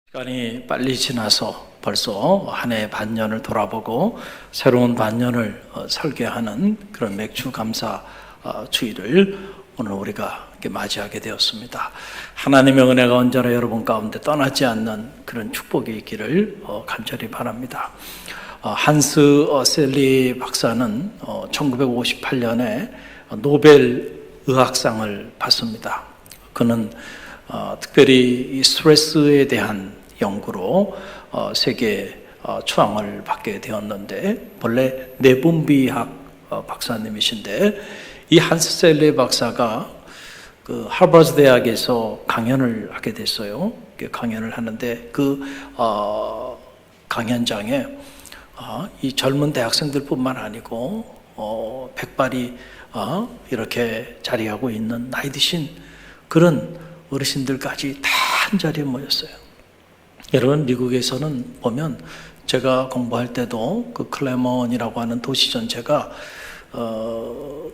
시간이 빨리 지나서 벌써 한 해 반년을 돌아보고 새로운 반년을 설계하는 그런 맥주 감사 주일을 오늘 우리가 이렇게 맞이하게 되었습니다. 하나님의 은혜가 언제나 여러분 가운데 떠나지 않는 그런 축복이 있기를 간절히 바랍니다. 한스 셀리 박사는 1958년에 노벨 의학상을 받습니다. 그는 특별히 이 스트레스에 대한 연구로 세계 초항을 받게 되었는데, 본래 내분비학 박사님이신데, 이 한스 셀리 박사가 그 하버드 대학에서 강연을 하게 됐어요. 강연을 하는데 그 강연장에 이 젊은 대학생들뿐만 아니고 백발이 이렇게 자리하고 있는 나이 드신 그런 어르신들까지 다 한 자리에 모였어요. 여러분, 미국에서는 보면 제가 공부할 때도 그 클레몬이라고 하는 도시 전체가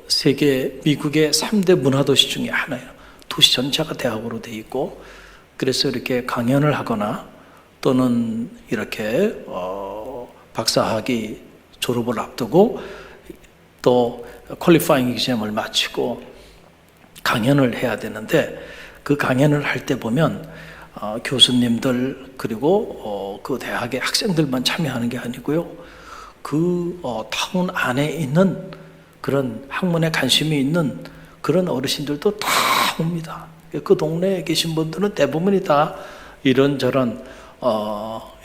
세계 미국의 3대 문화도시 중에 하나예요. 도시 전체가 대학으로 돼 있고, 그래서 이렇게 강연을 하거나 또는 이렇게 박사학위 졸업을 앞두고 또 퀄리파잉 exam을 마치고 강연을 해야 되는데, 그 강연을 할 때 보면 교수님들 그리고 그 대학의 학생들만 참여하는 게 아니고요, 그 타운 안에 있는 그런 학문에 관심이 있는 그런 어르신들도 다 옵니다. 그 동네에 계신 분들은 대부분이 다 이런저런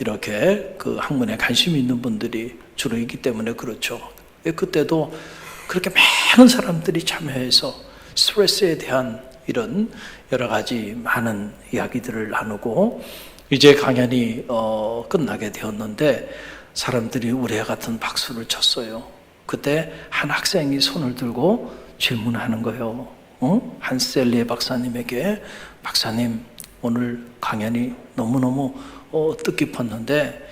이렇게 그 학문에 관심이 있는 분들이 주로 있기 때문에 그렇죠. 그때도 그렇게 많은 사람들이 참여해서 스트레스에 대한 이런 여러 가지 많은 이야기들을 나누고, 이제 강연이 끝나게 되었는데 사람들이 우레 같은 박수를 쳤어요. 그때 한 학생이 손을 들고 질문하는 거예요. 한셀리 박사님에게, 박사님, 오늘 강연이 너무너무 뜻깊었는데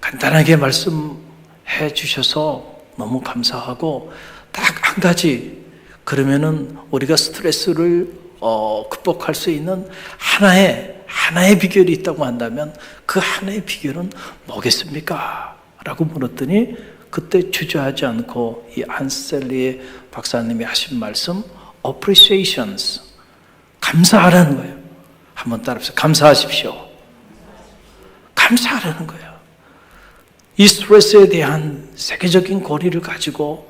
간단하게 말씀해 주셔서 너무 감사하고, 딱 한 가지, 그러면은 우리가 스트레스를 극복할 수 있는 하나의 비결이 있다고 한다면 그 하나의 비결은 뭐겠습니까? 라고 물었더니, 그때 주저하지 않고 이 안셀리 박사님이 하신 말씀, appreciations, 감사하라는 거예요. 한번 따라해보세요. 감사하십시오. 감사하라는 거예요. 이 스트레스에 대한 세계적인 고리를 가지고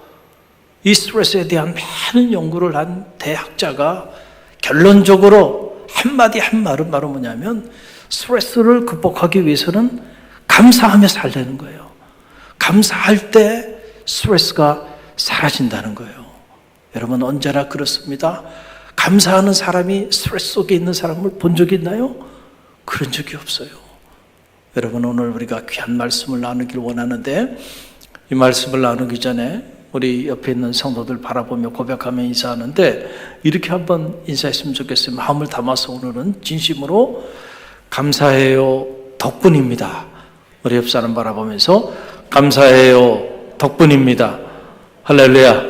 이 스트레스에 대한 많은 연구를 한 대학자가 결론적으로 한마디 한 말은 바로 뭐냐면, 스트레스를 극복하기 위해서는 감사하며 살라는 거예요. 감사할 때 스트레스가 사라진다는 거예요. 여러분, 언제나 그렇습니다. 감사하는 사람이 스트레스 속에 있는 사람을 본 적이 있나요? 그런 적이 없어요. 여러분, 오늘 우리가 귀한 말씀을 나누길 원하는데, 이 말씀을 나누기 전에 우리 옆에 있는 성도들 바라보며 고백하며 인사하는데, 이렇게 한번 인사했으면 좋겠어요. 마음을 담아서 오늘은 진심으로 감사해요, 덕분입니다. 우리 옆 사람 바라보면서 감사해요, 덕분입니다. 할렐루야.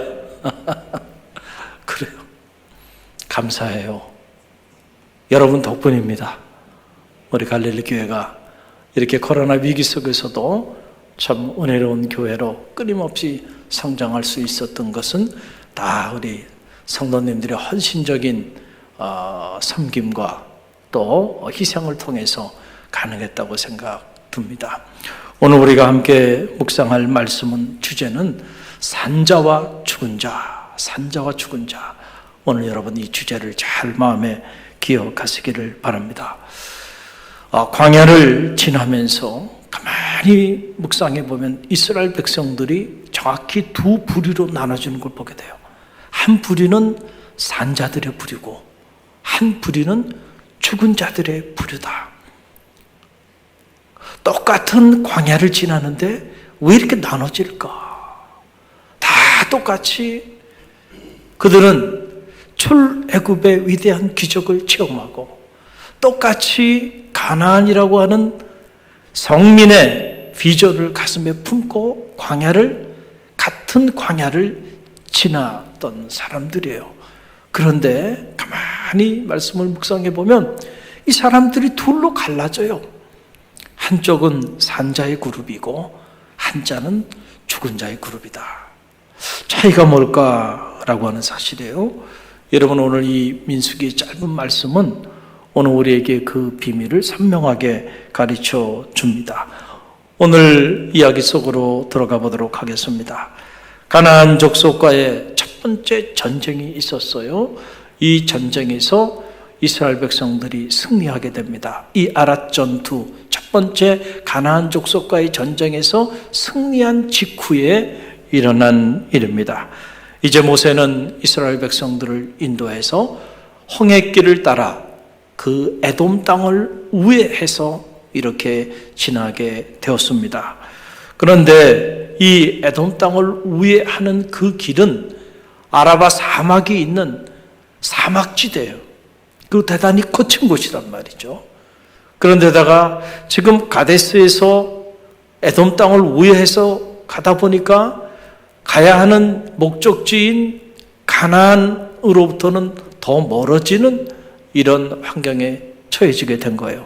그래요. 감사해요. 여러분 덕분입니다. 우리 갈릴리 교회가 이렇게 코로나 위기 속에서도 참 은혜로운 교회로 끊임없이 성장할 수 있었던 것은 다 우리 성도님들의 헌신적인 섬김과 또 희생을 통해서 가능했다고 생각됩니다. 오늘 우리가 함께 묵상할 말씀은, 주제는 산자와 죽은 자, 산자와 죽은 자. 오늘 여러분 이 주제를 잘 마음에 기억하시기를 바랍니다. 광야를 지나면서 가만히 묵상해 보면 이스라엘 백성들이 정확히 두 부류로 나눠지는 걸 보게 돼요. 한 부류는 산자들의 부류고 한 부류는 죽은 자들의 부류다. 똑같은 광야를 지나는데 왜 이렇게 나눠질까? 다 똑같이 그들은 출애굽의 위대한 기적을 체험하고, 똑같이 가나안이라고 하는 성민의 비전을 가슴에 품고 같은 광야를 지났던 사람들이에요. 그런데 가만히 말씀을 묵상해 보면 이 사람들이 둘로 갈라져요. 한쪽은 산 자의 그룹이고 한자는 죽은 자의 그룹이다. 차이가 뭘까라고 하는 사실이에요. 여러분, 오늘 이 민수기의 짧은 말씀은 오늘 우리에게 그 비밀을 선명하게 가르쳐 줍니다. 오늘 이야기 속으로 들어가 보도록 하겠습니다. 가나안 족속과의 첫 번째 전쟁이 있었어요. 이 전쟁에서 이스라엘 백성들이 승리하게 됩니다. 이 아랏 전투, 첫 번째 가나안 족속과의 전쟁에서 승리한 직후에 일어난 일입니다. 이제 모세는 이스라엘 백성들을 인도해서 홍해길을 따라 그 에돔 땅을 우회해서 이렇게 지나게 되었습니다. 그런데 이 에돔 땅을 우회하는 그 길은 아라바 사막이 있는 사막지대예요. 그 대단히 거친 곳이란 말이죠. 그런데다가 지금 가데스에서 에돔 땅을 우회해서 가다 보니까 가야 하는 목적지인 가나안으로부터는 더 멀어지는 이런 환경에 처해지게 된 거예요.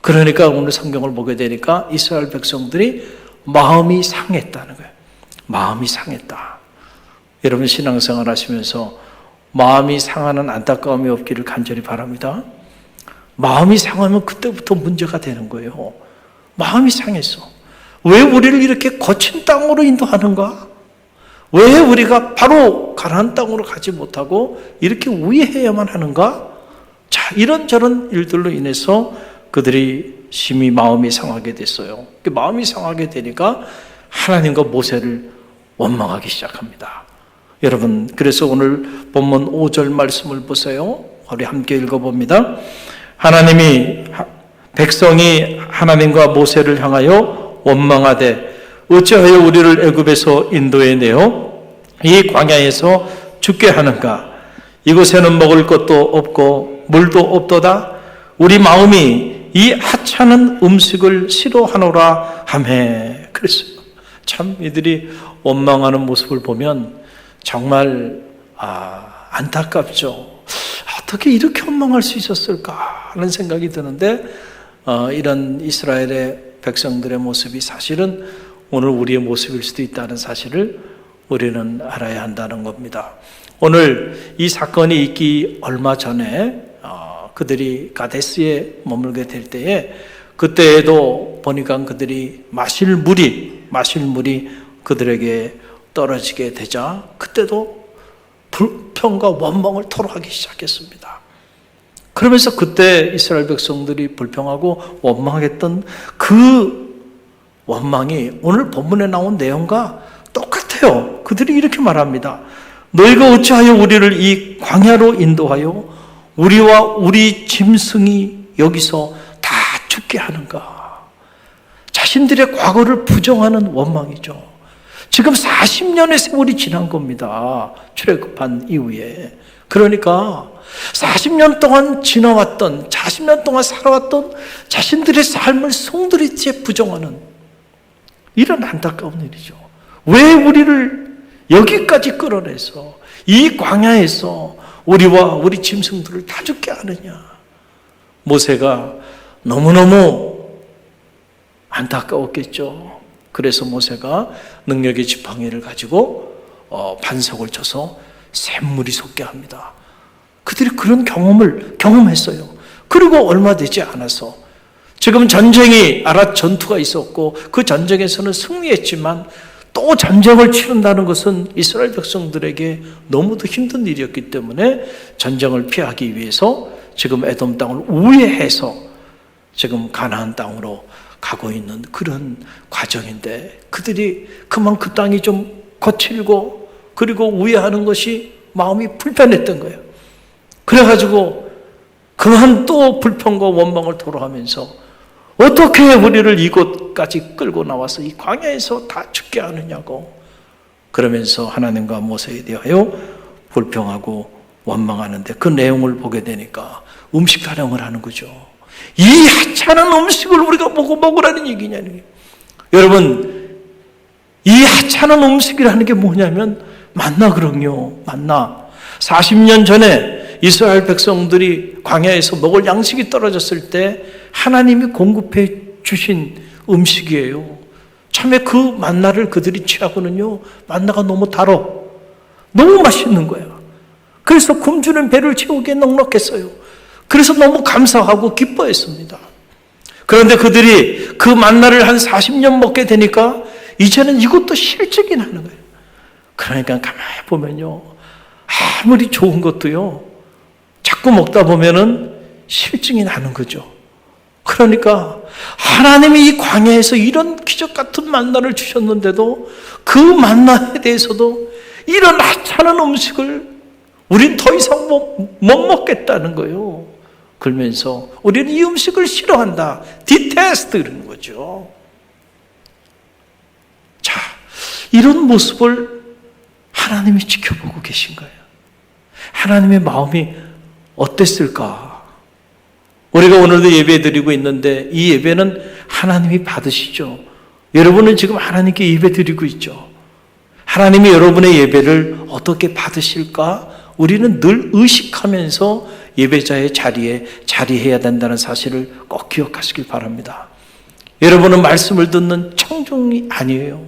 그러니까 오늘 성경을 보게 되니까 이스라엘 백성들이 마음이 상했다는 거예요. 마음이 상했다. 여러분, 신앙생활 하시면서 마음이 상하는 안타까움이 없기를 간절히 바랍니다. 마음이 상하면 그때부터 문제가 되는 거예요. 마음이 상했어. 왜 우리를 이렇게 거친 땅으로 인도하는가? 왜 우리가 바로 가나안 땅으로 가지 못하고 이렇게 우회해야만 하는가? 자, 이런저런 일들로 인해서 그들이 심히 마음이 상하게 됐어요. 마음이 상하게 되니까 하나님과 모세를 원망하기 시작합니다. 여러분, 그래서 오늘 본문 5절 말씀을 보세요. 우리 함께 읽어봅니다. 하나님이 백성이 하나님과 모세를 향하여 원망하되 어찌하여 우리를 애굽에서 인도해 내어 이 광야에서 죽게 하는가? 이곳에는 먹을 것도 없고 물도 없도다. 우리 마음이 이 하찮은 음식을 싫어하노라 하매. 그랬어요. 참 이들이 원망하는 모습을 보면 정말 안타깝죠. 어떻게 이렇게 원망할 수 있었을까 하는 생각이 드는데 이런 이스라엘의 백성들의 모습이 사실은 오늘 우리의 모습일 수도 있다는 사실을 우리는 알아야 한다는 겁니다. 오늘 이 사건이 있기 얼마 전에 그들이 가데스에 머물게 될 때에 그때에도 보니까 그들이 마실 물이 그들에게 떨어지게 되자 그때도 불평과 원망을 토로하기 시작했습니다. 그러면서 그때 이스라엘 백성들이 불평하고 원망했던 그 원망이 오늘 본문에 나온 내용과 똑같아요. 그들이 이렇게 말합니다. 너희가 어찌하여 우리를 이 광야로 인도하여 우리와 우리 짐승이 여기서 다 죽게 하는가? 자신들의 과거를 부정하는 원망이죠. 지금 40년의 세월이 지난 겁니다. 출애굽한 이후에. 그러니까 40년 동안 지나왔던, 40년 동안 살아왔던 자신들의 삶을 송두리째 부정하는 이런 안타까운 일이죠. 왜 우리를 여기까지 끌어내서 이 광야에서 우리와 우리 짐승들을 다 죽게 하느냐? 모세가 너무너무 안타까웠겠죠. 그래서 모세가 능력의 지팡이를 가지고 반석을 쳐서 샘물이 솟게 합니다. 그들이 그런 경험했어요. 그리고 얼마 되지 않아서 지금 전쟁이 아랏 전투가 있었고 그 전쟁에서는 승리했지만 또 전쟁을 치른다는 것은 이스라엘 백성들에게 너무도 힘든 일이었기 때문에 전쟁을 피하기 위해서 지금 에돔 땅을 우회해서 지금 가나안 땅으로 가고 있는 그런 과정인데 그들이 그만 그 땅이 좀 거칠고 그리고 우회하는 것이 마음이 불편했던 거예요. 그래가지고 그만 또 불평과 원망을 토로하면서 어떻게 우리를 이곳까지 끌고 나와서 이 광야에서 다 죽게 하느냐고 그러면서 하나님과 모세에 대하여 불평하고 원망하는데 그 내용을 보게 되니까 음식 타령을 하는 거죠. 이 하찮은 음식을 우리가 먹으라는 얘기냐니. 여러분, 이 하찮은 음식이라는 게 뭐냐면 만나거든요. 만나. 40년 전에 이스라엘 백성들이 광야에서 먹을 양식이 떨어졌을 때 하나님이 공급해 주신 음식이에요. 참에 그 만나를 그들이 취하고는요, 만나가 너무 달아. 너무 맛있는 거야. 그래서 굶주린 배를 채우기에 넉넉했어요. 그래서 너무 감사하고 기뻐했습니다. 그런데 그들이 그 만나를 한 40년 먹게 되니까 이제는 이것도 실증이 나는 거예요. 그러니까 가만히 보면요, 아무리 좋은 것도요, 자꾸 먹다 보면은 실증이 나는 거죠. 그러니까 하나님이 이 광야에서 이런 기적 같은 만나를 주셨는데도 그 만나에 대해서도 이런 하찮은 음식을 우린 더 이상 못 먹겠다는 거예요. 그러면서 우리는 이 음식을 싫어한다. detest 이러는 거죠. 자, 이런 모습을 하나님이 지켜보고 계신 거예요. 하나님의 마음이 어땠을까? 우리가 오늘도 예배 드리고 있는데 이 예배는 하나님이 받으시죠. 여러분은 지금 하나님께 예배 드리고 있죠. 하나님이 여러분의 예배를 어떻게 받으실까? 우리는 늘 의식하면서 예배자의 자리에 자리해야 된다는 사실을 꼭 기억하시길 바랍니다. 여러분은 말씀을 듣는 청중이 아니에요.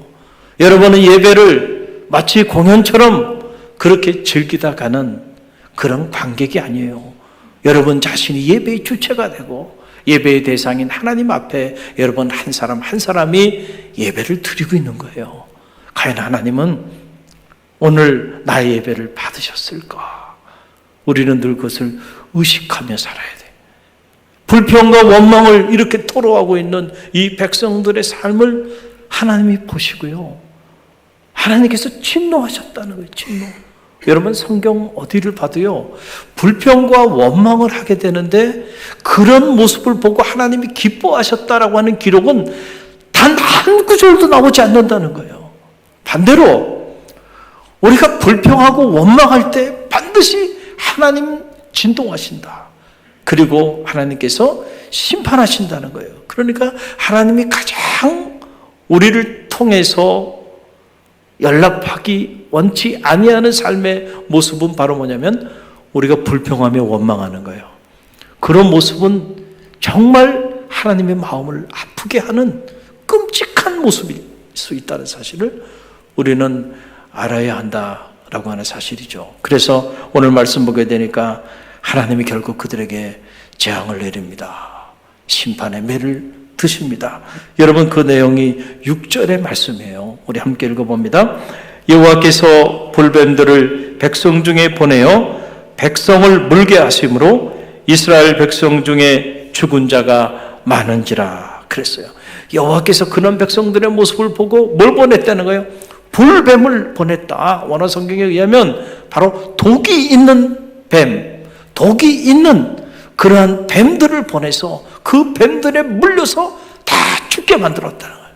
여러분은 예배를 마치 공연처럼 그렇게 즐기다 가는 그런 관객이 아니에요. 여러분 자신이 예배의 주체가 되고 예배의 대상인 하나님 앞에 여러분 한 사람 한 사람이 예배를 드리고 있는 거예요. 과연 하나님은 오늘 나의 예배를 받으셨을까? 우리는 늘 그것을 의식하며 살아야 돼. 불평과 원망을 이렇게 토로하고 있는 이 백성들의 삶을 하나님이 보시고요, 하나님께서 진노하셨다는 거예요. 진노. 여러분 성경 어디를 봐도요, 불평과 원망을 하게 되는데 그런 모습을 보고 하나님이 기뻐하셨다라고 하는 기록은 단 한 구절도 나오지 않는다는 거예요. 반대로 우리가 불평하고 원망할 때 반드시 하나님 진동하신다. 그리고 하나님께서 심판하신다는 거예요. 그러니까 하나님이 가장 우리를 통해서 연락하기 원치 아니하는 삶의 모습은 바로 뭐냐면 우리가 불평하며 원망하는 거예요. 그런 모습은 정말 하나님의 마음을 아프게 하는 끔찍한 모습일 수 있다는 사실을 우리는 알아야 한다라고 하는 사실이죠. 그래서 오늘 말씀 보게 되니까 하나님이 결국 그들에게 재앙을 내립니다. 심판의 매를 드십니다. 여러분 그 내용이 6절의 말씀이에요. 우리 함께 읽어봅니다. 여호와께서 불뱀들을 백성 중에 보내어 백성을 물게 하심으로 이스라엘 백성 중에 죽은 자가 많은지라 그랬어요. 여호와께서 그런 백성들의 모습을 보고 뭘 보냈다는 거예요? 불뱀을 보냈다. 원어 성경에 의하면 바로 독이 있는 뱀, 독이 있는 그러한 뱀들을 보내서 그 뱀들에 물려서 다 죽게 만들었다는 거예요.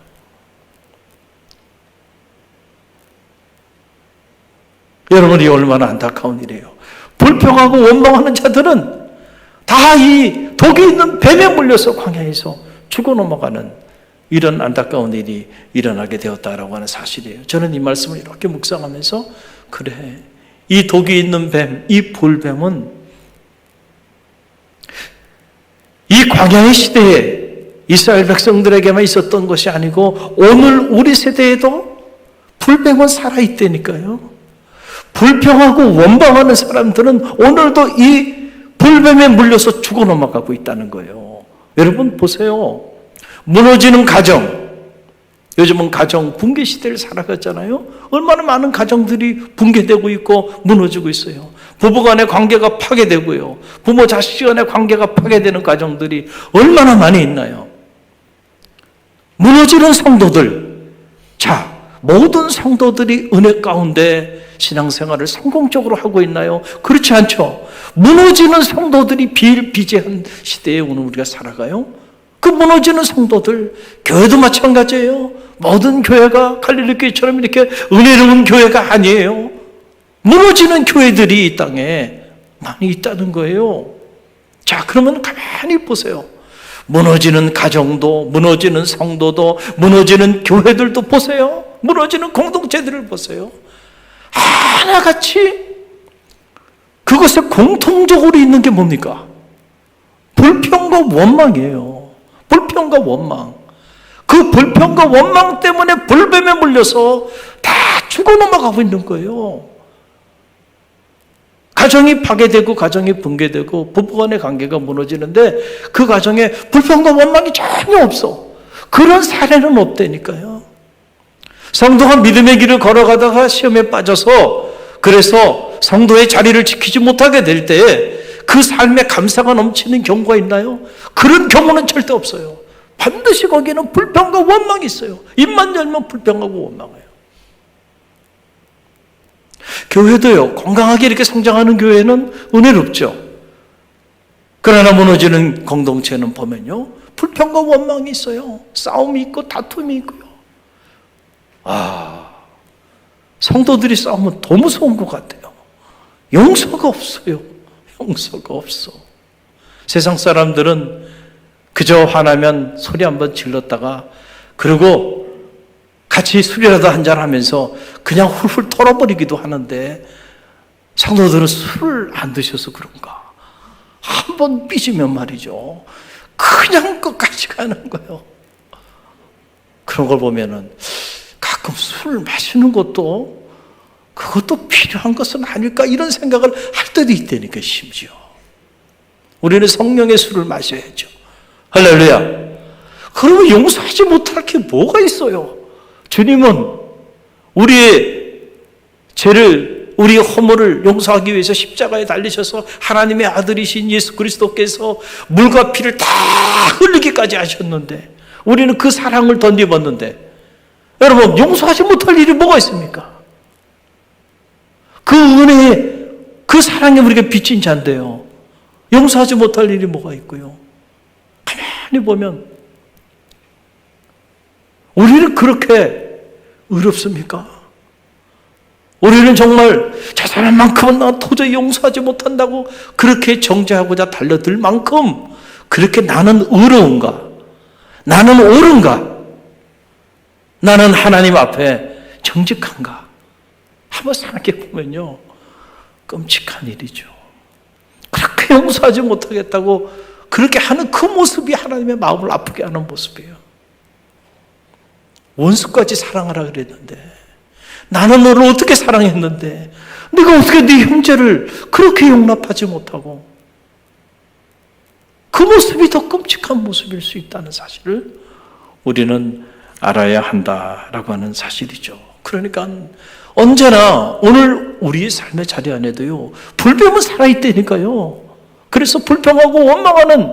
여러분이 얼마나 안타까운 일이에요. 불평하고 원망하는 자들은 다 이 독이 있는 뱀에 물려서 광야에서 죽어 넘어가는 이런 안타까운 일이 일어나게 되었다라고 하는 사실이에요. 저는 이 말씀을 이렇게 묵상하면서 그래, 이 독이 있는 뱀, 이 불뱀은 이 광야의 시대에 이스라엘 백성들에게만 있었던 것이 아니고 오늘 우리 세대에도 불뱀은 살아있다니까요. 불평하고 원망하는 사람들은 오늘도 이 불뱀에 물려서 죽어 넘어가고 있다는 거예요. 여러분 보세요. 무너지는 가정, 요즘은 가정 붕괴 시대를 살아갔잖아요. 얼마나 많은 가정들이 붕괴되고 있고 무너지고 있어요. 부부간의 관계가 파괴되고요, 부모 자식 간의 관계가 파괴되는 가정들이 얼마나 많이 있나요? 무너지는 성도들, 자, 모든 성도들이 은혜 가운데 신앙생활을 성공적으로 하고 있나요? 그렇지 않죠. 무너지는 성도들이 비일비재한 시대에 오늘 우리가 살아가요. 그 무너지는 성도들, 교회도 마찬가지예요. 모든 교회가 갈릴리 교회처럼 이렇게 은혜로운 교회가 아니에요. 무너지는 교회들이 이 땅에 많이 있다는 거예요. 자, 그러면 가만히 보세요. 무너지는 가정도, 무너지는 성도도, 무너지는 교회들도 보세요. 무너지는 공동체들을 보세요. 하나같이 그것에 공통적으로 있는 게 뭡니까? 불평과 원망이에요. 불평과 불평과 원망, 그 불평과 원망 때문에 불뱀에 물려서 다 죽어 넘어가고 있는 거예요. 가정이 파괴되고 가정이 붕괴되고 부부간의 관계가 무너지는데 그 가정에 불평과 원망이 전혀 없어. 그런 사례는 없다니까요. 성도가 믿음의 길을 걸어가다가 시험에 빠져서 그래서 성도의 자리를 지키지 못하게 될 때 그 삶에 감사가 넘치는 경우가 있나요? 그런 경우는 절대 없어요. 반드시 거기에는 불평과 원망이 있어요. 입만 열면 불평하고 원망해요. 교회도요, 건강하게 이렇게 성장하는 교회는 은혜롭죠. 그러나 무너지는 공동체는 보면요, 불평과 원망이 있어요. 싸움이 있고 다툼이 있고요. 성도들이 싸우면 더 무서운 것 같아요. 용서가 없어요. 용서가 없어. 세상 사람들은 그저 화나면 소리 한번 질렀다가 그리고 같이 술이라도 한잔 하면서 그냥 훌훌 털어버리기도 하는데 성도들은 술을 안 드셔서 그런가? 한번 삐지면 말이죠, 그냥 끝까지 가는 거예요. 그런 걸 보면은 가끔 술 마시는 것도 그것도 필요한 것은 아닐까 이런 생각을 할 때도 있다니까. 심지어 우리는 성령의 술을 마셔야죠. 할렐루야. 그러면 용서하지 못할 게 뭐가 있어요? 주님은 우리의 죄를, 우리의 허물을 용서하기 위해서 십자가에 달리셔서 하나님의 아들이신 예수 그리스도께서 물과 피를 다 흘리기까지 하셨는데 우리는 그 사랑을 덧입었는데, 여러분, 용서하지 못할 일이 뭐가 있습니까? 그 은혜에, 그 사랑에 우리가 빚진 자인데요, 용서하지 못할 일이 뭐가 있고요. 가만히 보면 우리는 그렇게 의롭습니까? 우리는 정말 저 사람만큼은 나 도저히 용서하지 못한다고 그렇게 정죄하고자 달려들 만큼 그렇게 나는 의로운가? 나는 옳은가? 나는 하나님 앞에 정직한가? 한번 생각해 보면요, 끔찍한 일이죠. 그렇게 용서하지 못하겠다고 그렇게 하는 그 모습이 하나님의 마음을 아프게 하는 모습이에요. 원수까지 사랑하라 그랬는데, 나는 너를 어떻게 사랑했는데 네가 어떻게 네 형제를 그렇게 용납하지 못하고, 그 모습이 더 끔찍한 모습일 수 있다는 사실을 우리는 알아야 한다라고 하는 사실이죠. 그러니까 언제나 오늘 우리의 삶의 자리 안에도요, 불평은 살아있다니까요. 그래서 불평하고 원망하는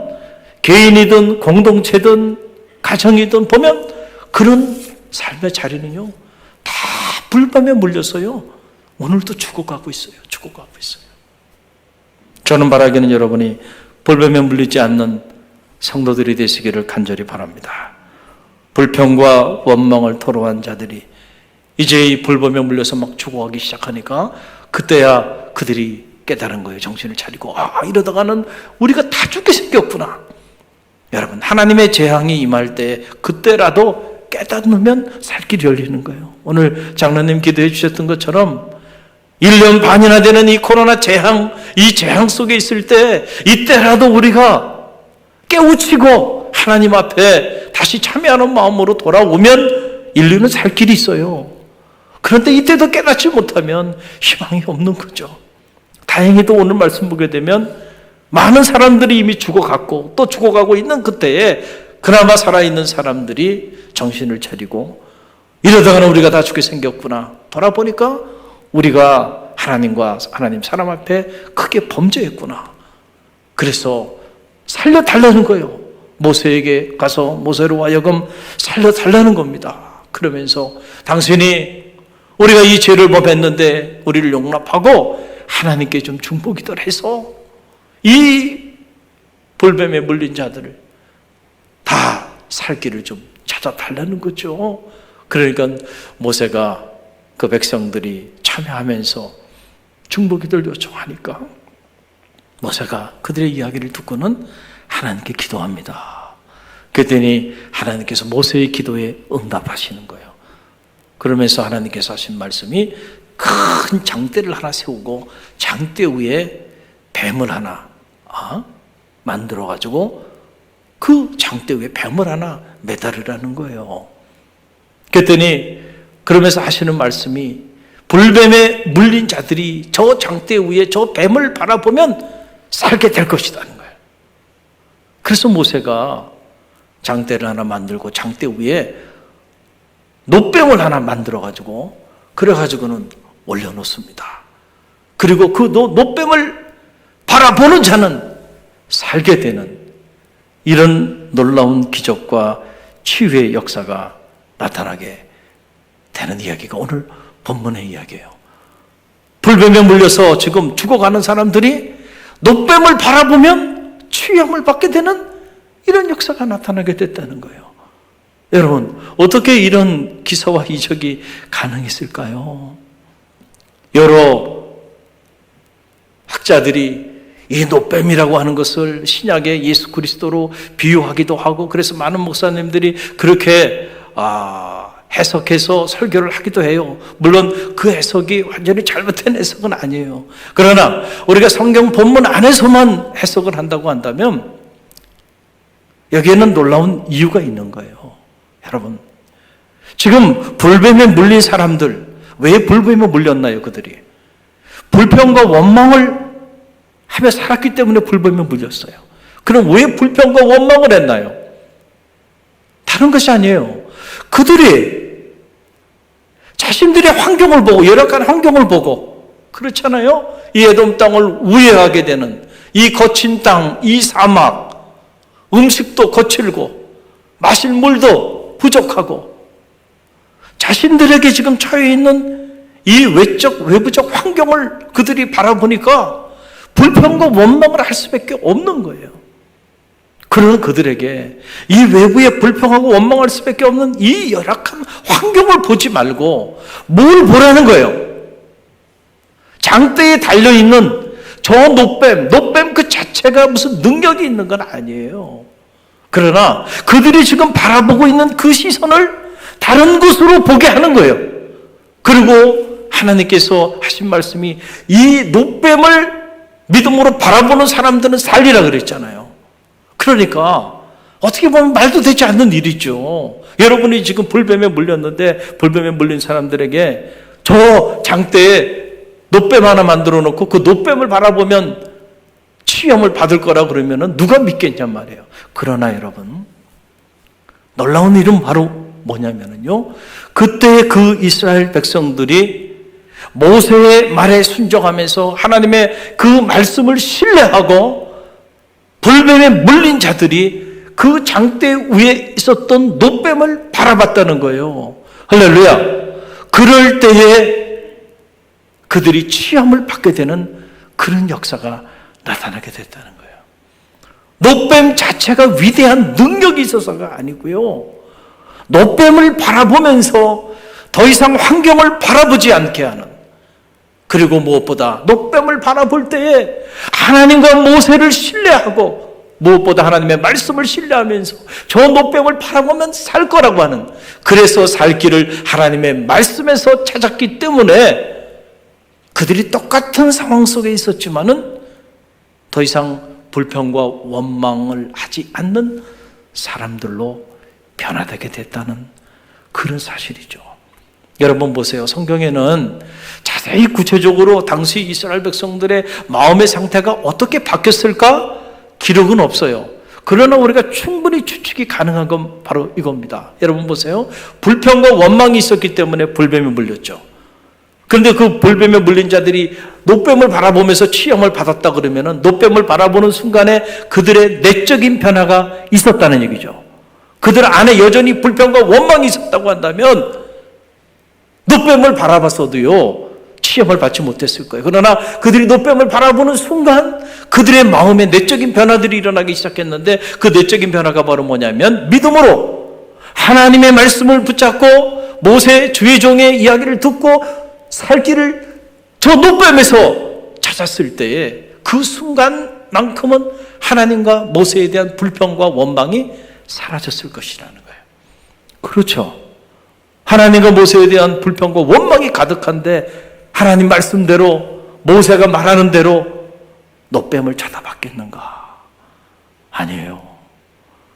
개인이든 공동체든 가정이든 보면 그런 삶의 자리는요, 다 불뱀에 물려서요, 오늘도 죽어가고 있어요. 죽어가고 있어요. 저는 바라기는 여러분이 불뱀에 물리지 않는 성도들이 되시기를 간절히 바랍니다. 불평과 원망을 토로한 자들이 이제 이 불뱀에 물려서 막 죽어가기 시작하니까 그때야 그들이 깨달은 거예요. 정신을 차리고, 이러다가는 우리가 다 죽게 생겼구나. 여러분, 하나님의 재앙이 임할 때 그때라도 깨닫으면 살 길이 열리는 거예요. 오늘 장로님 기도해 주셨던 것처럼 1년 반이나 되는 이 코로나 재앙, 이 재앙 속에 있을 때 이때라도 우리가 깨우치고 하나님 앞에 다시 참여하는 마음으로 돌아오면 인류는 살 길이 있어요. 그런데 이때도 깨닫지 못하면 희망이 없는 거죠. 다행히도 오늘 말씀 보게 되면 많은 사람들이 이미 죽어갔고 또 죽어가고 있는 그때에 그나마 살아있는 사람들이 정신을 차리고, 이러다가는 우리가 다 죽게 생겼구나, 돌아보니까 우리가 하나님과 하나님 사람 앞에 크게 범죄했구나. 그래서 살려달라는 거예요. 모세에게 가서 모세로 하여금 살려달라는 겁니다. 그러면서 당신이 우리가 이 죄를 범했는데 우리를 용납하고 하나님께 좀 중보기도를 해서 이 불뱀에 물린 자들을 다 살 길을 좀 찾아달라는 거죠. 그러니까 모세가 그 백성들이 참여하면서 중보기도를 요청하니까 모세가 그들의 이야기를 듣고는 하나님께 기도합니다. 그랬더니 하나님께서 모세의 기도에 응답하시는 거예요. 그러면서 하나님께서 하신 말씀이 큰 장대를 하나 세우고 장대 위에 뱀을 하나 만들어가지고 그 장대 위에 뱀을 하나 매달으라는 거예요. 그랬더니 그러면서 하시는 말씀이 불뱀에 물린 자들이 저 장대 위에 저 뱀을 바라보면 살게 될 것이라는 거예요. 그래서 모세가 장대를 하나 만들고 장대 위에 놋뱀을 하나 만들어가지고 그래가지고는 올려놓습니다. 그리고 그 놋뱀을 바라보는 자는 살게 되는 이런 놀라운 기적과 치유의 역사가 나타나게 되는 이야기가 오늘 본문의 이야기예요. 불뱀에 물려서 지금 죽어가는 사람들이 놋뱀을 바라보면 치유함을 받게 되는 이런 역사가 나타나게 됐다는 거예요. 여러분, 어떻게 이런 기사와 이적이 가능했을까요? 여러 학자들이 이 놋뱀이라고 하는 것을 신약의 예수 그리스도로 비유하기도 하고, 그래서 많은 목사님들이 그렇게 해석해서 설교를 하기도 해요. 물론 그 해석이 완전히 잘못된 해석은 아니에요. 그러나 우리가 성경 본문 안에서만 해석을 한다고 한다면 여기에는 놀라운 이유가 있는 거예요. 여러분, 지금 불뱀에 물린 사람들, 왜 불뱀에 물렸나요? 그들이 불평과 원망을 하며 살았기 때문에 불뱀에 물렸어요. 그럼 왜 불평과 원망을 했나요? 다른 것이 아니에요. 그들이 자신들의 환경을 보고, 열악한 환경을 보고, 그렇잖아요. 이 에돔 땅을 우회하게 되는 이 거친 땅, 이 사막, 음식도 거칠고 마실 물도 부족하고 자신들에게 지금 처해 있는 이 외부적 환경을 그들이 바라보니까 불평과 원망을 할 수밖에 없는 거예요. 그러는 그들에게 이 외부에 불평하고 원망할 수밖에 없는 이 열악한 환경을 보지 말고 뭘 보라는 거예요? 장대에 달려있는 저 놋뱀 그 자체가 무슨 능력이 있는 건 아니에요. 그러나 그들이 지금 바라보고 있는 그 시선을 다른 곳으로 보게 하는 거예요. 그리고 하나님께서 하신 말씀이 이 놋뱀을 믿음으로 바라보는 사람들은 살리라 그랬잖아요. 그러니까 어떻게 보면 말도 되지 않는 일이죠. 여러분이 지금 불뱀에 물렸는데 불뱀에 물린 사람들에게 저 장대에 놋뱀 하나 만들어 놓고 그 놋뱀을 바라보면 치유함을 받을 거라 그러면 누가 믿겠냔 말이에요. 그러나 여러분, 놀라운 일은 바로 뭐냐면요, 그때 그 이스라엘 백성들이 모세의 말에 순종하면서 하나님의 그 말씀을 신뢰하고 불뱀에 물린 자들이 그 장대 위에 있었던 놋뱀을 바라봤다는 거예요. 할렐루야. 그럴 때에 그들이 치유함을 받게 되는 그런 역사가 나타나게 됐다는 거예요. 놋뱀 자체가 위대한 능력이 있어서가 아니고요, 놋뱀을 바라보면서 더 이상 환경을 바라보지 않게 하는, 그리고 무엇보다 놋뱀을 바라볼 때에 하나님과 모세를 신뢰하고 무엇보다 하나님의 말씀을 신뢰하면서 저 놋뱀을 바라보면 살 거라고 하는, 그래서 살 길을 하나님의 말씀에서 찾았기 때문에 그들이 똑같은 상황 속에 있었지만은 더 이상 불평과 원망을 하지 않는 사람들로 변화되게 됐다는 그런 사실이죠. 여러분 보세요. 성경에는 자세히 구체적으로 당시 이스라엘 백성들의 마음의 상태가 어떻게 바뀌었을까 기록은 없어요. 그러나 우리가 충분히 추측이 가능한 건 바로 이겁니다. 여러분 보세요. 불평과 원망이 있었기 때문에 불뱀에 물렸죠. 그런데 그 불뱀에 물린 자들이 놋뱀을 바라보면서 치유함을 받았다 그러면은 놋뱀을 바라보는 순간에 그들의 내적인 변화가 있었다는 얘기죠. 그들 안에 여전히 불평과 원망이 있었다고 한다면 놋뱀을 바라봤어도요, 치유함을 받지 못했을 거예요. 그러나 그들이 놋뱀을 바라보는 순간 그들의 마음에 내적인 변화들이 일어나기 시작했는데 그 내적인 변화가 바로 뭐냐면 믿음으로 하나님의 말씀을 붙잡고 모세 주의 종의 이야기를 듣고 살 길을 저 놋뱀에서 찾았을 때에 그 순간만큼은 하나님과 모세에 대한 불평과 원망이 사라졌을 것이라는 거예요. 그렇죠. 하나님과 모세에 대한 불평과 원망이 가득한데 하나님 말씀대로 모세가 말하는 대로 놋뱀을 찾아봤겠는가? 아니에요.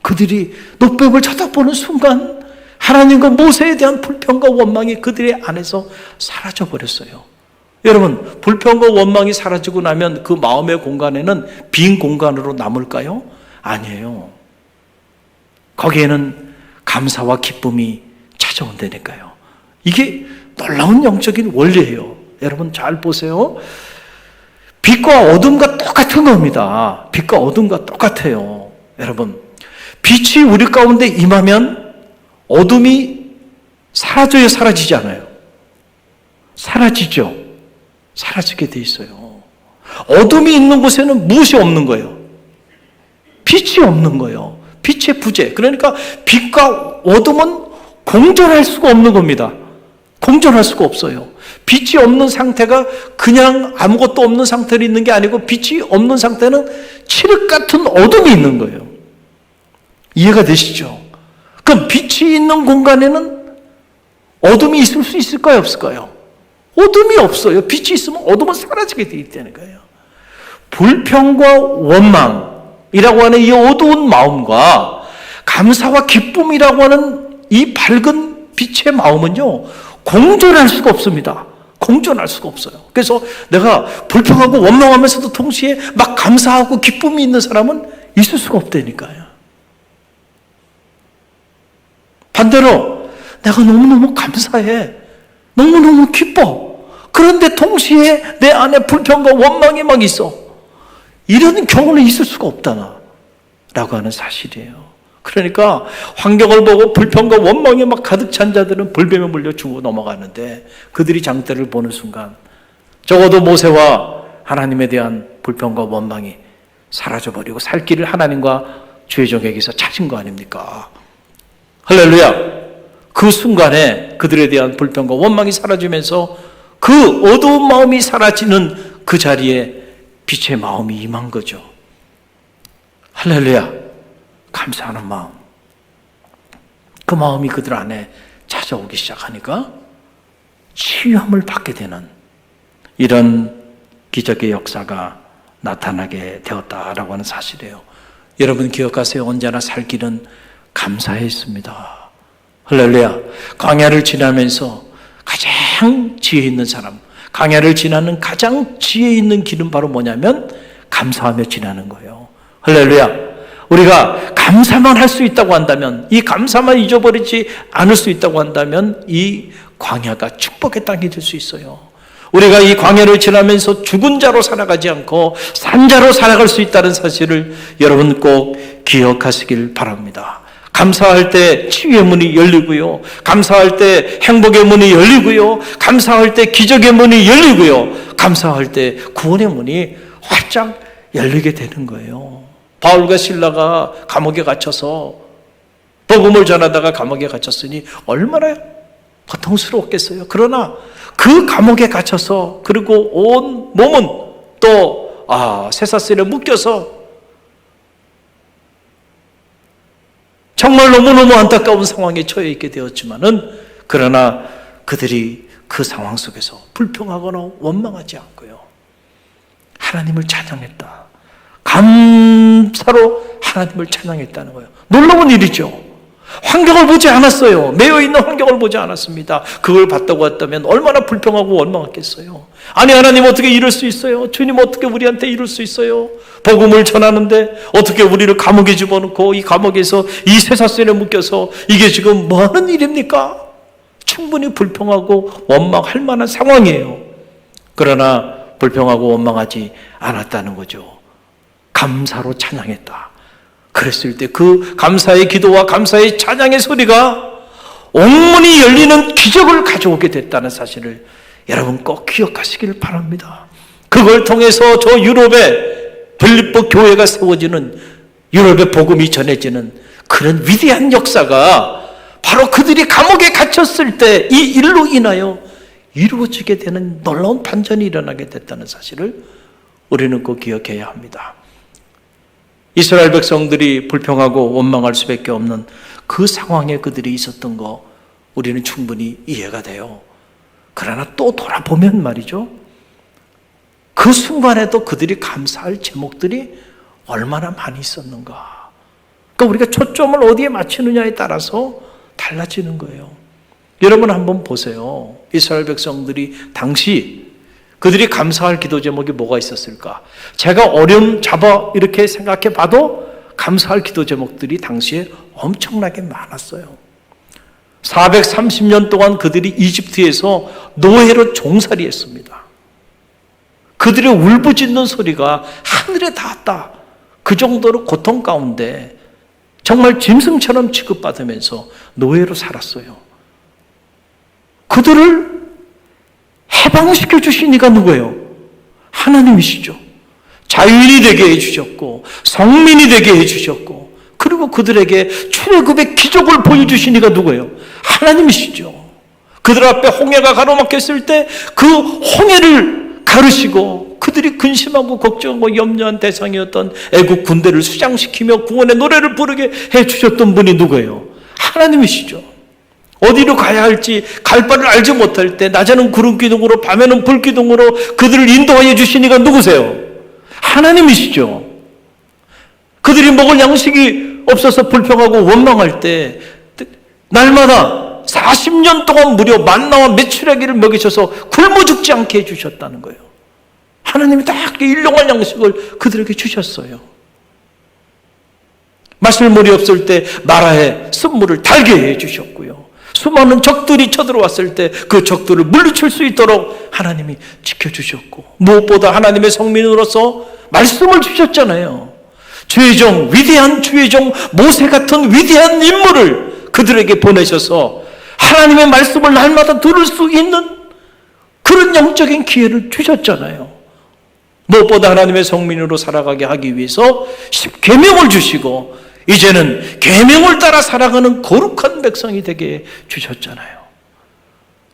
그들이 놋벽을 쳐다보는 순간 하나님과 모세에 대한 불평과 원망이 그들의 안에서 사라져 버렸어요. 여러분, 불평과 원망이 사라지고 나면 그 마음의 공간에는 빈 공간으로 남을까요? 아니에요. 거기에는 감사와 기쁨이 찾아온다니까요. 이게 놀라운 영적인 원리예요. 여러분 잘 보세요. 빛과 어둠과 똑같은 겁니다. 빛과 어둠과 똑같아요. 여러분, 빛이 우리 가운데 임하면 어둠이 사라져요, 사라지지 않아요? 사라지죠. 사라지게 돼 있어요. 어둠이 있는 곳에는 무엇이 없는 거예요? 빛이 없는 거예요. 빛의 부재. 그러니까 빛과 어둠은 공존할 수가 없는 겁니다. 공존할 수가 없어요. 빛이 없는 상태가 그냥 아무것도 없는 상태로 있는 게 아니고, 빛이 없는 상태는 칠흑 같은 어둠이 있는 거예요. 이해가 되시죠? 그럼 빛이 있는 공간에는 어둠이 있을 수 있을까요, 없을까요? 어둠이 없어요. 빛이 있으면 어둠은 사라지게 돼 있다는 거예요. 불평과 원망이라고 하는 이 어두운 마음과 감사와 기쁨이라고 하는 이 밝은 빛의 마음은요, 공존할 수가 없습니다. 공존할 수가 없어요. 그래서 내가 불평하고 원망하면서도 동시에 막 감사하고 기쁨이 있는 사람은 있을 수가 없다니까요. 반대로 내가 너무너무 감사해, 너무너무 기뻐, 그런데 동시에 내 안에 불평과 원망이 막 있어, 이런 경우는 있을 수가 없다나 라고 하는 사실이에요. 그러니까 환경을 보고 불평과 원망이 막 가득 찬 자들은 불뱀에 물려 죽어 넘어가는데, 그들이 장대를 보는 순간 적어도 모세와 하나님에 대한 불평과 원망이 사라져버리고 살 길을 하나님과 주의 종에게서 찾은 거 아닙니까? 할렐루야. 그 순간에 그들에 대한 불평과 원망이 사라지면서 그 어두운 마음이 사라지는 그 자리에 빛의 마음이 임한 거죠. 할렐루야. 감사하는 마음. 그 마음이 그들 안에 찾아오기 시작하니까 치유함을 받게 되는 이런 기적의 역사가 나타나게 되었다라고 하는 사실이에요. 여러분 기억하세요. 언제나 살 길은 감사에 있습니다. 할렐루야. 광야를 지나면서 가장 지혜 있는 사람, 광야를 지나는 가장 지혜 있는 길은 바로 뭐냐면 감사하며 지나는 거예요. 할렐루야. 우리가 감사만 할 수 있다고 한다면, 이 감사만 잊어버리지 않을 수 있다고 한다면 이 광야가 축복의 땅이 될 수 있어요. 우리가 이 광야를 지나면서 죽은 자로 살아가지 않고 산자로 살아갈 수 있다는 사실을 여러분 꼭 기억하시길 바랍니다. 감사할 때 치유의 문이 열리고요, 감사할 때 행복의 문이 열리고요, 감사할 때 기적의 문이 열리고요, 감사할 때 구원의 문이 활짝 열리게 되는 거예요. 바울과 실라가 감옥에 갇혀서 복음을 전하다가 감옥에 갇혔으니 얼마나 고통스러웠겠어요. 그러나 그 감옥에 갇혀서, 그리고 온 몸은 또 쇠사슬에 묶여서 정말 너무너무 안타까운 상황에 처해 있게 되었지만은, 그러나 그들이 그 상황 속에서 불평하거나 원망하지 않고요, 하나님을 찬양했다. 감사로 하나님을 찬양했다는 거예요. 놀라운 일이죠. 환경을 보지 않았어요. 매여 있는 환경을 보지 않았습니다. 그걸 봤다고 했다면 얼마나 불평하고 원망했겠어요. 아니, 하나님 어떻게 이럴 수 있어요? 주님 어떻게 우리한테 이럴 수 있어요? 복음을 전하는데 어떻게 우리를 감옥에 집어넣고 이 감옥에서 이 쇠사슬에 묶여서 이게 지금 뭐 하는 일입니까? 충분히 불평하고 원망할 만한 상황이에요. 그러나 불평하고 원망하지 않았다는 거죠. 감사로 찬양했다. 그랬을 때 그 감사의 기도와 감사의 찬양의 소리가 온문이 열리는 기적을 가져오게 됐다는 사실을 여러분 꼭 기억하시길 바랍니다. 그걸 통해서 저 유럽의 빌립보 교회가 세워지는, 유럽의 복음이 전해지는 그런 위대한 역사가 바로 그들이 감옥에 갇혔을 때 이 일로 인하여 이루어지게 되는 놀라운 반전이 일어나게 됐다는 사실을 우리는 꼭 기억해야 합니다. 이스라엘 백성들이 불평하고 원망할 수밖에 없는 그 상황에 그들이 있었던 거 우리는 충분히 이해가 돼요. 그러나 또 돌아보면 말이죠, 그 순간에도 그들이 감사할 제목들이 얼마나 많이 있었는가. 그러니까 우리가 초점을 어디에 맞추느냐에 따라서 달라지는 거예요. 여러분 한번 보세요. 이스라엘 백성들이 당시 그들이 감사할 기도 제목이 뭐가 있었을까? 제가 어려움 잡아 이렇게 생각해 봐도 감사할 기도 제목들이 당시에 엄청나게 많았어요. 430년 동안 그들이 이집트에서 노예로 종살이했습니다. 그들의 울부짖는 소리가 하늘에 닿았다. 그 정도로 고통 가운데 정말 짐승처럼 취급받으면서 노예로 살았어요. 그들을 해방시켜 주신 이가 누구예요? 하나님이시죠. 자유인이 되게 해주셨고 성민이 되게 해주셨고 그리고 그들에게 출애굽의 기적을 보여주신 이가 누구예요? 하나님이시죠. 그들 앞에 홍해가 가로막혔을 때 그 홍해를 가르시고 그들이 근심하고 걱정하고 염려한 대상이었던 애국 군대를 수장시키며 구원의 노래를 부르게 해주셨던 분이 누구예요? 하나님이시죠. 어디로 가야 할지 갈 바를 알지 못할 때 낮에는 구름 기둥으로 밤에는 불 기둥으로 그들을 인도하여 주신 이가 누구세요? 하나님이시죠. 그들이 먹을 양식이 없어서 불평하고 원망할 때 날마다 40년 동안 무려 만나와 메추라기를 먹이셔서 굶어 죽지 않게 해주셨다는 거예요. 하나님이 딱 일용할 양식을 그들에게 주셨어요. 마실 물이 없을 때 마라에 쓴물을 달게 해주셨고요. 수많은 적들이 쳐들어왔을 때 그 적들을 물리칠 수 있도록 하나님이 지켜주셨고 무엇보다 하나님의 성민으로서 말씀을 주셨잖아요. 주의종, 위대한 주의종 모세 같은 위대한 인물을 그들에게 보내셔서 하나님의 말씀을 날마다 들을 수 있는 그런 영적인 기회를 주셨잖아요. 무엇보다 하나님의 성민으로 살아가게 하기 위해서 십계명을 주시고 이제는 계명을 따라 살아가는 거룩한 백성이 되게 주셨잖아요.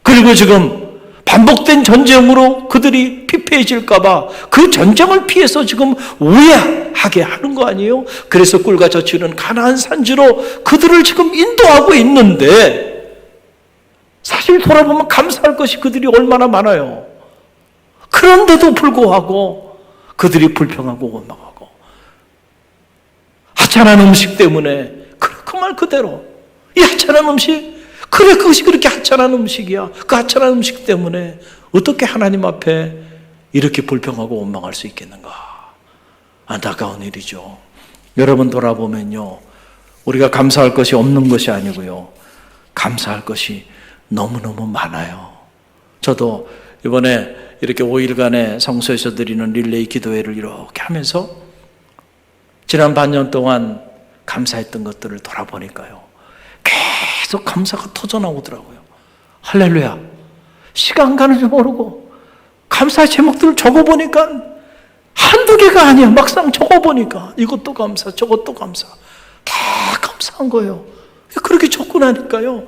그리고 지금 반복된 전쟁으로 그들이 피폐해질까 봐 그 전쟁을 피해서 지금 우회하게 하는 거 아니에요? 그래서 꿀과 젖이 흐르는 가나안 산지로 그들을 지금 인도하고 있는데 사실 돌아보면 감사할 것이 그들이 얼마나 많아요. 그런데도 불구하고 그들이 불평하고 원망하고 하찮은 음식 때문에 그 말 그대로 이 하찮은 음식 그래 그것이 그렇게 하찮은 음식이야. 그 하찮은 음식 때문에 어떻게 하나님 앞에 이렇게 불평하고 원망할 수 있겠는가. 안타까운 일이죠. 여러분 돌아보면요 우리가 감사할 것이 없는 것이 아니고요 감사할 것이 너무너무 많아요. 저도 이번에 이렇게 5일간의 성소에서 드리는 릴레이 기도회를 이렇게 하면서 지난 반년 동안 감사했던 것들을 돌아보니까요 계속 감사가 터져나오더라고요. 할렐루야. 시간 가는 줄 모르고 감사의 제목들을 적어보니까 한두 개가 아니야. 막상 적어보니까 이것도 감사 저것도 감사 다 감사한 거예요. 그렇게 적고 나니까요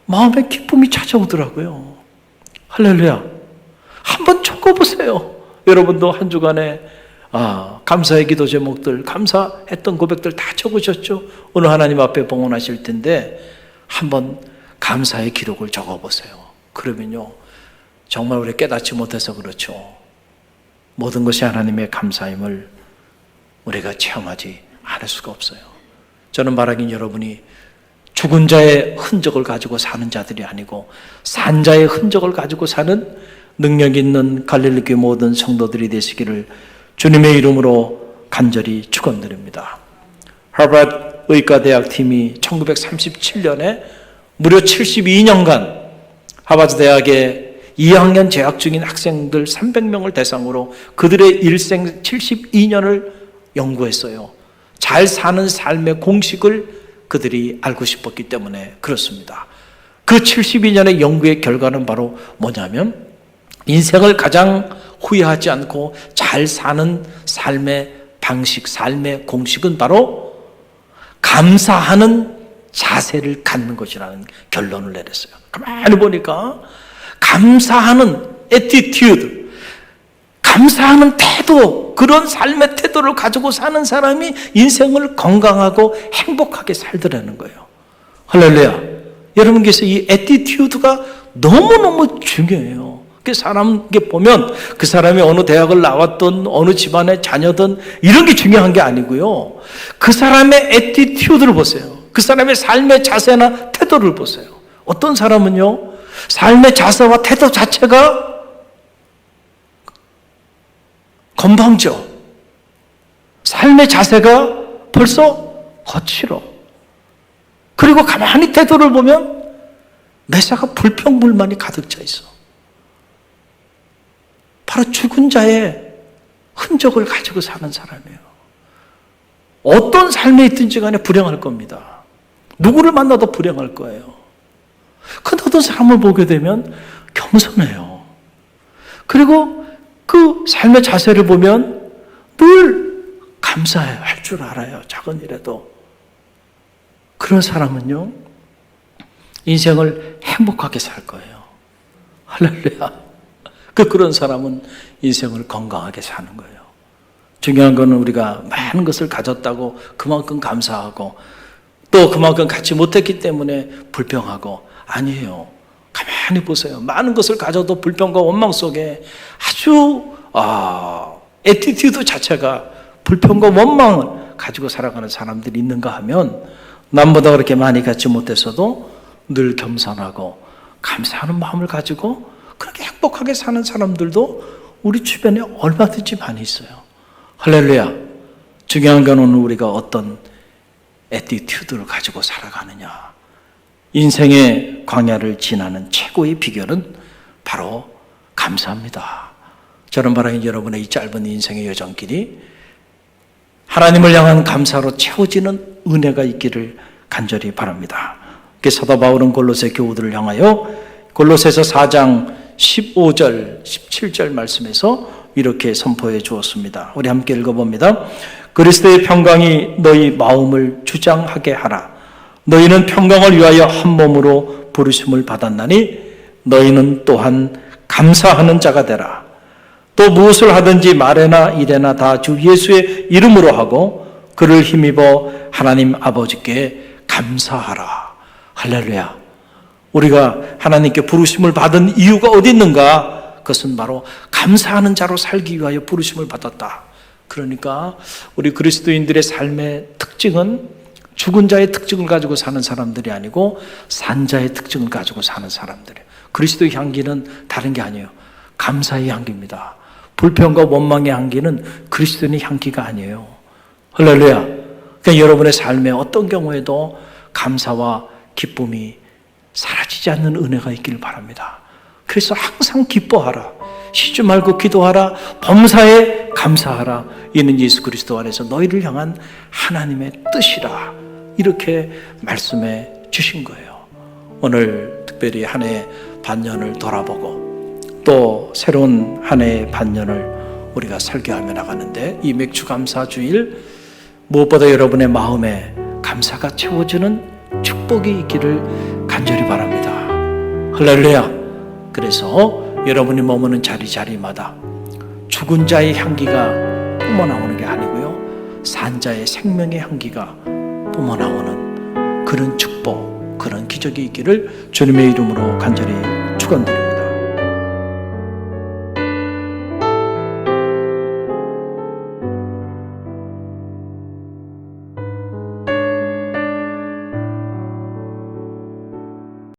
마음의 기쁨이 찾아오더라고요. 할렐루야. 한번 적어보세요. 여러분도 한 주간에 감사의 기도 제목들, 감사했던 고백들 다 적으셨죠? 오늘 하나님 앞에 봉헌하실 텐데 한번 감사의 기록을 적어보세요. 그러면요 정말 우리 깨닫지 못해서 그렇죠. 모든 것이 하나님의 감사임을 우리가 체험하지 않을 수가 없어요. 저는 바라긴 여러분이 죽은 자의 흔적을 가지고 사는 자들이 아니고 산 자의 흔적을 가지고 사는 능력 있는 갈릴리 교회 모든 성도들이 되시기를 주님의 이름으로 간절히 축원드립니다. 하버드 의과대학 팀이 1937년에 무려 72년간 하버드 대학에 2학년 재학 중인 학생들 300명을 대상으로 그들의 일생 72년을 연구했어요. 잘 사는 삶의 공식을 그들이 알고 싶었기 때문에 그렇습니다. 그 72년의 연구의 결과는 바로 뭐냐면 인생을 가장 후회하지 않고 잘 사는 삶의 방식, 삶의 공식은 바로 감사하는 자세를 갖는 것이라는 결론을 내렸어요. 가만히 보니까 감사하는 attitude, 감사하는 태도, 그런 삶의 태도를 가지고 사는 사람이 인생을 건강하고 행복하게 살더라는 거예요. 할렐루야. 여러분께서 이 attitude가 너무너무 중요해요. 그 사람에게 보면 그 사람이 어느 대학을 나왔든 어느 집안의 자녀든 이런 게 중요한 게 아니고요. 그 사람의 애티튜드를 보세요. 그 사람의 삶의 자세나 태도를 보세요. 어떤 사람은요, 삶의 자세와 태도 자체가 건방져. 삶의 자세가 벌써 거칠어. 그리고 가만히 태도를 보면 매사가 불평불만이 가득 차 있어. 바로 죽은 자의 흔적을 가지고 사는 사람이에요. 어떤 삶에 있든지 간에 불행할 겁니다. 누구를 만나도 불행할 거예요. 근데 어떤 사람을 보게 되면 겸손해요. 그리고 그 삶의 자세를 보면 늘 감사해요. 할 줄 알아요. 작은 일에도. 그런 사람은요, 인생을 행복하게 살 거예요. 할렐루야. 그런 사람은 인생을 건강하게 사는 거예요. 중요한 거는 우리가 많은 것을 가졌다고 그만큼 감사하고 또 그만큼 갖지 못했기 때문에 불평하고, 아니에요. 가만히 보세요. 많은 것을 가져도 불평과 원망 속에 아주 애티튜드 자체가 불평과 원망을 가지고 살아가는 사람들이 있는가 하면, 남보다 그렇게 많이 갖지 못했어도 늘 겸손하고 감사하는 마음을 가지고 그렇게 행복하게 사는 사람들도 우리 주변에 얼마든지 많이 있어요. 할렐루야. 중요한 건 오늘 우리가 어떤 애티튜드를 가지고 살아가느냐. 인생의 광야를 지나는 최고의 비결은 바로 감사합니다. 저는 바라는 여러분의 이 짧은 인생의 여정길이 하나님을 향한 감사로 채워지는 은혜가 있기를 간절히 바랍니다. 사도 바울은 골로새 교우들을 향하여 골로새서 4장 15절, 17절 말씀에서 이렇게 선포해 주었습니다. 우리 함께 읽어봅니다. 그리스도의 평강이 너희 마음을 주장하게 하라. 너희는 평강을 위하여 한 몸으로 부르심을 받았나니 너희는 또한 감사하는 자가 되라. 또 무엇을 하든지 말에나 일에나 다 주 예수의 이름으로 하고 그를 힘입어 하나님 아버지께 감사하라. 할렐루야. 우리가 하나님께 부르심을 받은 이유가 어디 있는가? 그것은 바로 감사하는 자로 살기 위하여 부르심을 받았다. 그러니까 우리 그리스도인들의 삶의 특징은 죽은 자의 특징을 가지고 사는 사람들이 아니고 산 자의 특징을 가지고 사는 사람들이에요. 그리스도의 향기는 다른 게 아니에요. 감사의 향기입니다. 불평과 원망의 향기는 그리스도인의 향기가 아니에요. 할렐루야. 그러니까 여러분의 삶에 어떤 경우에도 감사와 기쁨이 사라지지 않는 은혜가 있기를 바랍니다. 그래서 항상 기뻐하라. 쉬지 말고 기도하라. 범사에 감사하라. 이는 예수 그리스도 안에서 너희를 향한 하나님의 뜻이라. 이렇게 말씀해 주신 거예요. 오늘 특별히 한 해 반년을 돌아보고 또 새로운 한 해의 반년을 우리가 설계하며 나가는데, 이 맥주감사주일 무엇보다 여러분의 마음에 감사가 채워지는 축복이 있기를 간절히 바랍니다. 할렐루야. 그래서 여러분이 머무는 자리마다 죽은 자의 향기가 뿜어나오는 게 아니고요, 산 자의 생명의 향기가 뿜어나오는 그런 축복, 그런 기적이 있기를 주님의 이름으로 간절히 축원드립니다.